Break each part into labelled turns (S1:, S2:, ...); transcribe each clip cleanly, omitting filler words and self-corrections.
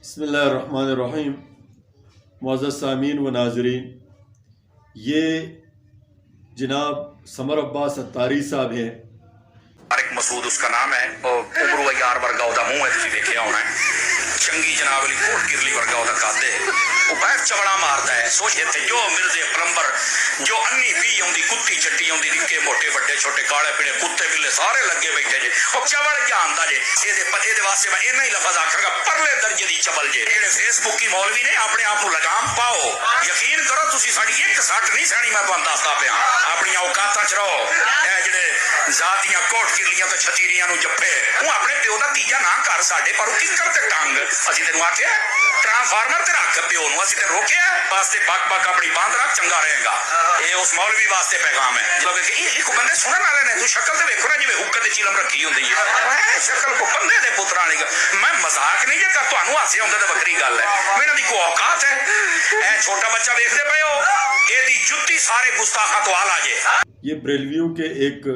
S1: بسم اللہ الرحمن الرحیم۔ معزز سامعین و ناظرین، یہ جناب سمر عباس اتاری صاحب ہیں۔
S2: طارق مسعود اس کا نام ہے اور ابرو یار ورگا دا منہ ہے، تسی دیکھیا ہونا ہے، چنگی جناب علی کوٹ کرلی ورگا دا کادے وہ بیٹھ چوڑا مارتا ہے۔ سوچے تھے جو مرزے پلمبر جو انی پی ہوندی کتی چٹی ہوندی نکے موٹے بڑے چھوٹے کالے پیڑے کتے بلے سارے لگے بیٹھے جے اور چوڑ جاندا جے اے دے واسطے میں اینا ہی لفظ آکھاں گا، پرلے درجے دی چبل جے جڑے فیس بک کی مولوی نے اپنے آپ نوں لگام پاؤ، یقین کرو تسی ساڈی ایک سٹ نہیں سانی، میں تانوں دسدا پیا اپنی اوقاتاں چ رہو۔ اے جڑے ذاتیاں کوٹ کرلیاں تے چھتیریاں نوں جپے وہ اپنے پیو دا تیجا نہ کر، ساڈے پر کی کرتے ٹنگ اسی تینوں آکھیا ٹرانسفارمر تے رکھ پیو نوں، اسی تے روکیا واسطے بک بک اپنی باندھ رکھ چنگا رہے گا۔ اے اس مولوی واسطے پیغام ہے، مطلب کہ ایک بندے سنن والے نے تو شکل تے ویکھو نا جویں حکم تے چیلم رکھی ہوندی ہے، اے شکل کو بندے دے پتراں والی میں مذاق نہیں کر تانوں ہاسے ہوندے تے وکری گل ہے، میرے دی کوئی اوقات ہے۔ اے چھوٹا بچہ ویکھدے پئے ہو، اے دی جُتی سارے گستاخاں تو آلا جے۔
S1: یہ بریلویوں کے ایک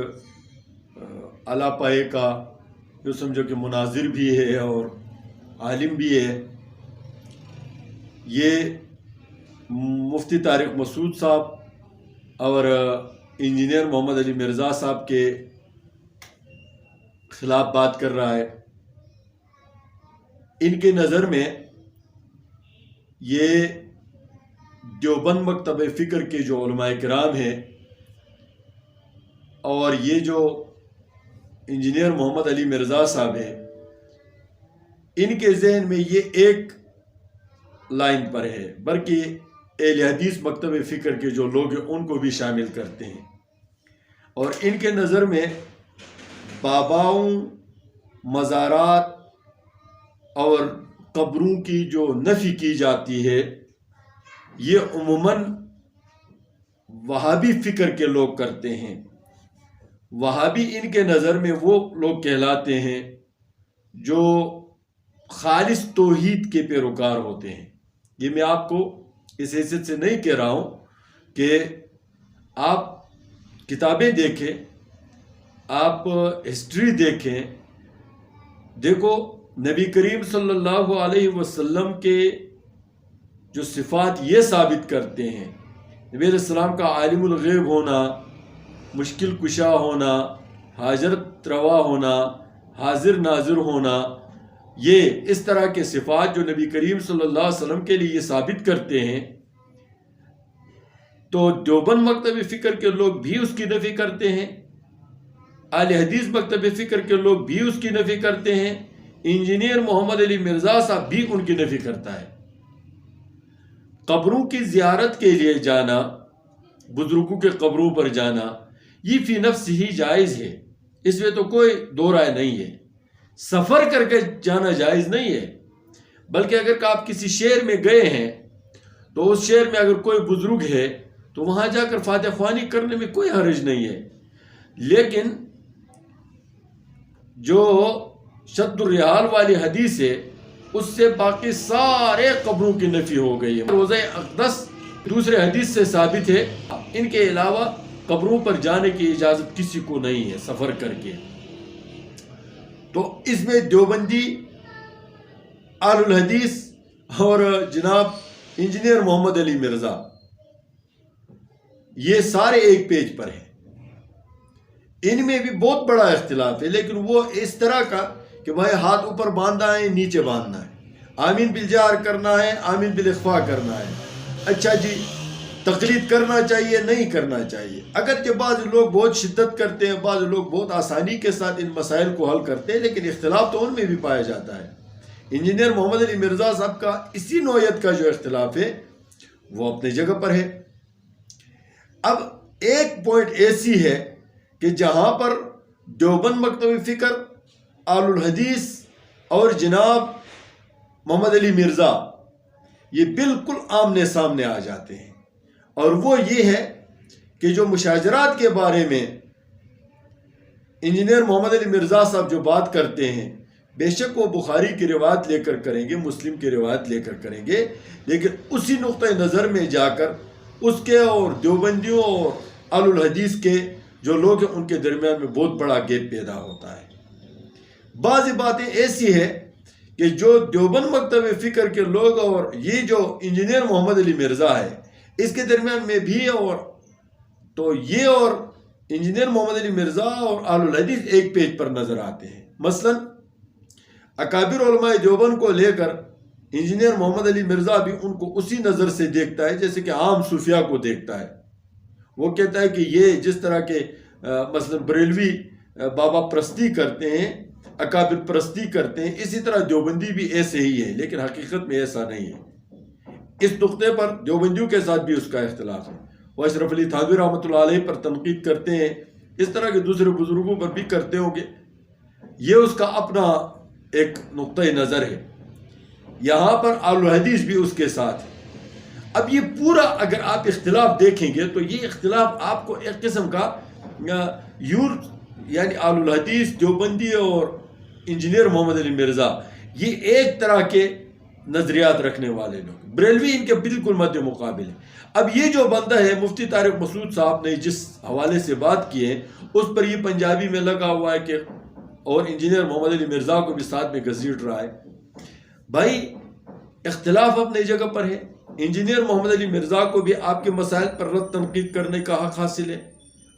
S1: اعلیٰ پائے کا جو سمجھو کہ مناظر بھی ہے اور عالم بھی ہے، یہ مفتی طارق مسعود صاحب اور انجینئر محمد علی مرزا صاحب کے خلاف بات کر رہا ہے۔ ان کے نظر میں یہ دیوبند مکتب فکر کے جو علماء کرام ہیں اور یہ جو انجینئر محمد علی مرزا صاحب ہیں، ان کے ذہن میں یہ ایک لائن پر ہے، بلکہ اہل حدیث مکتب فکر کے جو لوگ ہیں ان کو بھی شامل کرتے ہیں، اور ان کے نظر میں باباؤں، مزارات اور قبروں کی جو نفی کی جاتی ہے یہ عموماً وہابی فکر کے لوگ کرتے ہیں۔ وہابی ان کے نظر میں وہ لوگ کہلاتے ہیں جو خالص توحید کے پیروکار ہوتے ہیں۔ یہ میں آپ کو اس حیثیت سے نہیں کہہ رہا ہوں کہ آپ کتابیں دیکھیں، آپ ہسٹری دیکھیں، دیکھو نبی کریم صلی اللہ علیہ وسلم کے جو صفات یہ ثابت کرتے ہیں، نبی علیہ السلام کا عالم الغیب ہونا، مشکل کشا ہونا، حاجت روا ہونا، حاضر ناظر ہونا، یہ اس طرح کے صفات جو نبی کریم صلی اللہ علیہ وسلم کے لیے یہ ثابت کرتے ہیں، تو دیوبند مکتب فکر کے لوگ بھی اس کی نفی کرتے ہیں، اہل حدیث مکتب فکر کے لوگ بھی اس کی نفی کرتے ہیں، انجینئر محمد علی مرزا صاحب بھی ان کی نفی کرتا ہے۔ قبروں کی زیارت کے لیے جانا، بزرگوں کے قبروں پر جانا، یہ فی نفس ہی جائز ہے، اس میں تو کوئی دو رائے نہیں ہے۔ سفر کر کے جانا جائز نہیں ہے، بلکہ اگر آپ کسی شہر میں گئے ہیں تو اس شہر میں اگر کوئی بزرگ ہے تو وہاں جا کر فاتح خوانی کرنے میں کوئی حرج نہیں ہے، لیکن جو شد الرحال والی حدیث ہے اس سے باقی سارے قبروں کی نفی ہو گئی ہے۔ روضہ اقدس دوسرے حدیث سے ثابت ہے، ان کے علاوہ قبروں پر جانے کی اجازت کسی کو نہیں ہے سفر کر کے۔ تو اس میں دیوبندی، اہل الحدیث اور جناب انجینئر محمد علی مرزا یہ سارے ایک پیج پر ہیں۔ ان میں بھی بہت بڑا اختلاف ہے، لیکن وہ اس طرح کا کہ بھائی ہاتھ اوپر باندھنا ہے، نیچے باندھنا ہے، آمین بالجہر کرنا ہے، آمین بالاخفاء کرنا ہے، اچھا جی تقلید کرنا چاہیے نہیں کرنا چاہیے۔ اگرچہ بعض لوگ بہت شدت کرتے ہیں، بعض لوگ بہت آسانی کے ساتھ ان مسائل کو حل کرتے ہیں، لیکن اختلاف تو ان میں بھی پایا جاتا ہے۔ انجینئر محمد علی مرزا صاحب کا اسی نوعیت کا جو اختلاف ہے وہ اپنی جگہ پر ہے۔ اب ایک پوائنٹ ایسی ہے کہ جہاں پر دیوبند مکتب فکر، اہل الحدیث اور جناب محمد علی مرزا یہ بالکل آمنے سامنے آ جاتے ہیں، اور وہ یہ ہے کہ جو مشاجرات کے بارے میں انجینئر محمد علی مرزا صاحب جو بات کرتے ہیں، بے شک وہ بخاری کی روایت لے کر کریں گے، مسلم کی روایت لے کر کریں گے، لیکن اسی نقطۂ نظر میں جا کر اس کے اور دیوبندیوں اور اہل الحدیث کے جو لوگ ہیں ان کے درمیان میں بہت بڑا گیپ پیدا ہوتا ہے۔ بعض باتیں ایسی ہے کہ جو دیوبند مکتب فکر کے لوگ اور یہ جو انجینئر محمد علی مرزا ہے اس کے درمیان میں بھی اور تو یہ اور انجینئر محمد علی مرزا اور اہل الحدیث ایک پیج پر نظر آتے ہیں. مثلا اکابر علماء دیوبند کو لے کر انجینئر محمد علی مرزا بھی ان کو اسی نظر سے دیکھتا ہے جیسے کہ عام صوفیاء کو دیکھتا ہے. وہ کہتا ہے کہ یہ جس طرح کے مثلا بریلوی بابا پرستی کرتے ہیں، اکابر پرستی کرتے ہیں، اسی طرح دیوبندی بھی ایسے ہی ہے، لیکن حقیقت میں ایسا نہیں ہے. اس نقطے پر دیوبندیوں کے ساتھ بھی اس کا اختلاف ہے. وہ اشرف علی تھانوی رحمۃ اللہ علیہ پر تنقید کرتے ہیں، اس طرح کے دوسرے بزرگوں پر بھی کرتے ہوں گے. یہ اس کا اپنا ایک نقطۂ نظر ہے. یہاں پر اہل الحدیث بھی اس کے ساتھ ہے. اب یہ پورا اگر آپ اختلاف دیکھیں گے تو یہ اختلاف آپ کو ایک قسم کا یعنی اہل الحدیث دیوبندی اور انجینئر محمد علی مرزا یہ ایک طرح کے نظریات رکھنے والے لوگ، بریلوی ان کے بالکل مد مقابل ہے. اب یہ جو بندہ ہے مفتی طارق مسعود صاحب نے جس حوالے سے بات کی ہے اس پر یہ پنجابی میں لگا ہوا ہے کہ اور انجینئر محمد علی مرزا کو بھی ساتھ میں گھسیٹ رہا ہے. بھائی اختلاف اپنی جگہ پر ہے. انجینئر محمد علی مرزا کو بھی آپ کے مسائل پر رد تنقید کرنے کا حق حاصل ہے،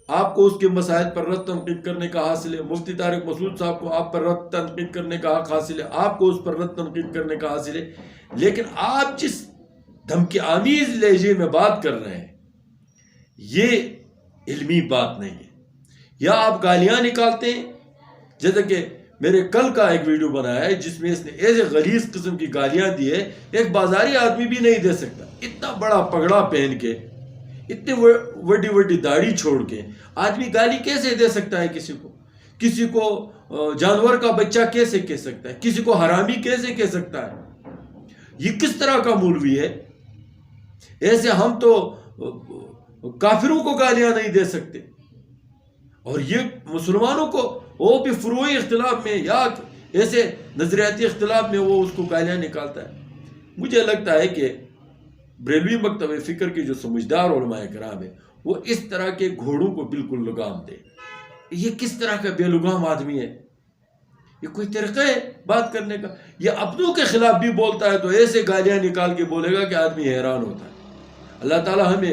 S1: آپ کو اس کے مسائل پر رد تنقید کرنے کا حاصل ہے. مفتی طارق مسعود صاحب کو آپ پر رد تنقید کرنے کا حق حاصل ہے، آپ کو اس پر رد تنقید کرنے کا حاصل ہے. لیکن آپ جس دھمکی آمیز لہجے میں بات کر رہے ہیں یہ علمی بات نہیں ہے. یا آپ گالیاں نکالتے ہیں، جیسے کہ میرے کل کا ایک ویڈیو بنایا ہے جس میں اس نے ایسے غلیظ قسم کی گالیاں دی ہے ایک بازاری آدمی بھی نہیں دے سکتا. اتنا بڑا پگڑا پہن کے، اتنی وڈی وڈی داڑھی چھوڑ کے آدمی گالی کیسے دے سکتا ہے کسی کو جانور کا بچہ کیسے کہہ سکتا ہے، کسی کو حرامی کیسے کہہ سکتا ہے؟ یہ کس طرح کا مولوی ہے؟ ایسے ہم تو کافروں کو گالیاں نہیں دے سکتے، اور یہ مسلمانوں کو وہ بھی فروعی اختلاف میں یا ایسے نظریاتی اختلاف میں وہ اس کو گالیاں نکالتا ہے. مجھے لگتا ہے کہ بریلوی مکتب فکر کے جو سمجھدار علماء کرام ہیں وہ اس طرح کے گھوڑوں کو بالکل لگام دے. یہ کس طرح کا بے لگام آدمی ہے؟ یہ کوئی طریقہ ہے بات کرنے کا؟ یہ اپنوں کے خلاف بھی بولتا ہے تو ایسے گالیاں نکال کے بولے گا کہ آدمی حیران ہوتا ہے. اللہ تعالیٰ ہمیں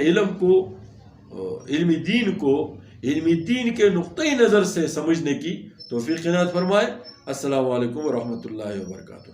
S1: علمی دین کے نقطۂ نظر سے سمجھنے کی توفیق عنایت فرمائے. السلام علیکم ورحمۃ اللہ وبرکاتہ.